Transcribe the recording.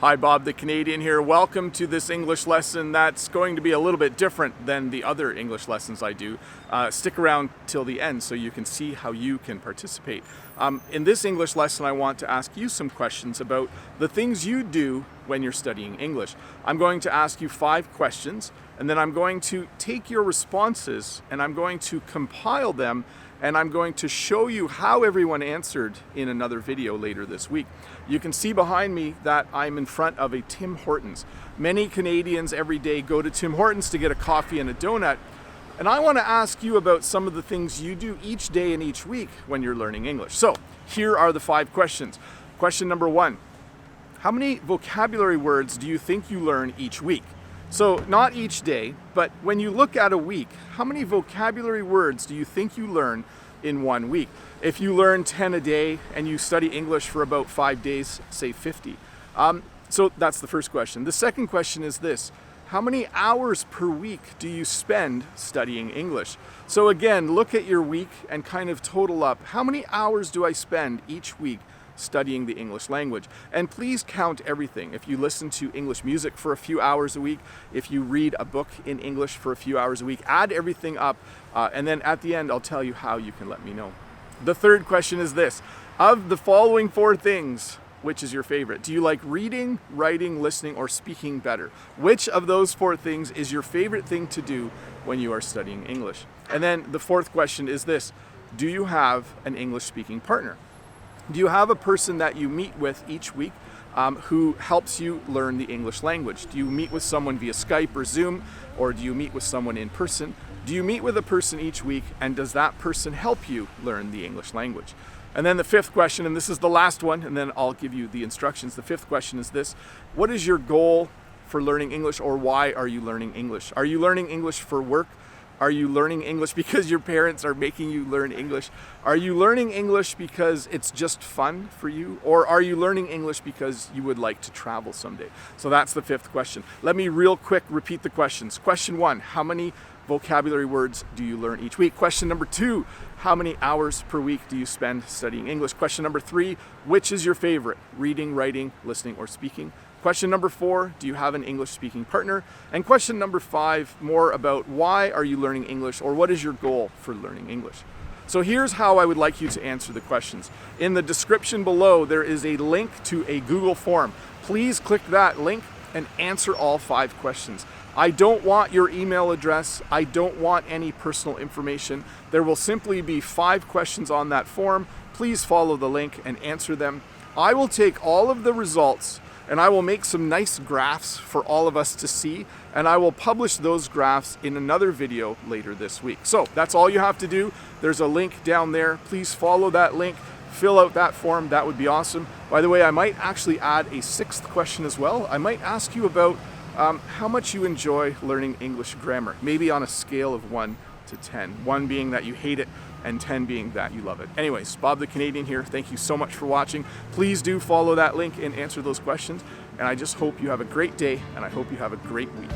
Hi, Bob the Canadian here. Welcome to this English lesson that's going to be a little bit different than the other English lessons I do. Stick around till the end so you can see how you can participate. In this English lesson, I want to ask you some questions about the things you do when you're studying English. I'm going to ask you 5 questions, and then I'm going to take your responses and I'm going to compile them, and I'm going to show you how everyone answered in another video later this week. You can see behind me that I'm in front of a Tim Hortons. Many Canadians every day go to Tim Hortons to get a coffee and a donut, and I want to ask you about some of the things you do each day and each week when you're learning English. So here are the 5 questions. Question number 1, how many vocabulary words do you think you learn each week? So not each day, but when you look at a week, how many vocabulary words do you think you learn in 1 week? If you learn 10 a day and you study English for about 5 days, say 50. So that's the first question. The second question is this: how many hours per week do you spend studying English? So again, look at your week and kind of total up. How many hours do I spend each week studying the English language? And please count everything. If you listen to English music for a few hours a week, if you read a book in English for a few hours a week, add everything up, and then at the end I'll tell you how you can let me know. The third question is this: of the following 4 things, which is your favorite? Do you like reading, writing, listening, or speaking better? Which of those 4 things is your favorite thing to do when you are studying English? And then the fourth question is this: do you have an English speaking partner? Do you have a person that you meet with each week who helps you learn the English language? Do you meet with someone via Skype or Zoom, or do you meet with someone in person? Do you meet with a person each week, and does that person help you learn the English language? And then the 5th question, and this is the last one, and then I'll give you the instructions. The 5th question is this: what is your goal for learning English, or why are you learning English? Are you learning English for work? Are you learning English because your parents are making you learn English? Are you learning English because it's just fun for you? Or are you learning English because you would like to travel someday? So that's the 5th question. Let me real quick repeat the questions. Question 1, how many vocabulary words do you learn each week? Question number 2, how many hours per week do you spend studying English? Question number 3, which is your favorite? Reading, writing, listening, or speaking? Question number 4, do you have an English-speaking partner? And question number 5, more about why are you learning English, or what is your goal for learning English? So here's how I would like you to answer the questions. In the description below, there is a link to a Google form. Please click that link and answer all 5 questions. I don't want your email address. I don't want any personal information. There will simply be 5 questions on that form. Please follow the link and answer them. I will take all of the results and I will make some nice graphs for all of us to see, and I will publish those graphs in another video later this week. So that's all you have to do. There's a link down there. Please follow that link, fill out that form. That would be awesome. By the way, I might actually add a 6th question as well. I might ask you about how much you enjoy learning English grammar, maybe on a scale of 1 to 10. 1 being that you hate it, and 10 being that you love it. Anyways, Bob the Canadian here. Thank you so much for watching. Please do follow that link and answer those questions. And I just hope you have a great day, and I hope you have a great week.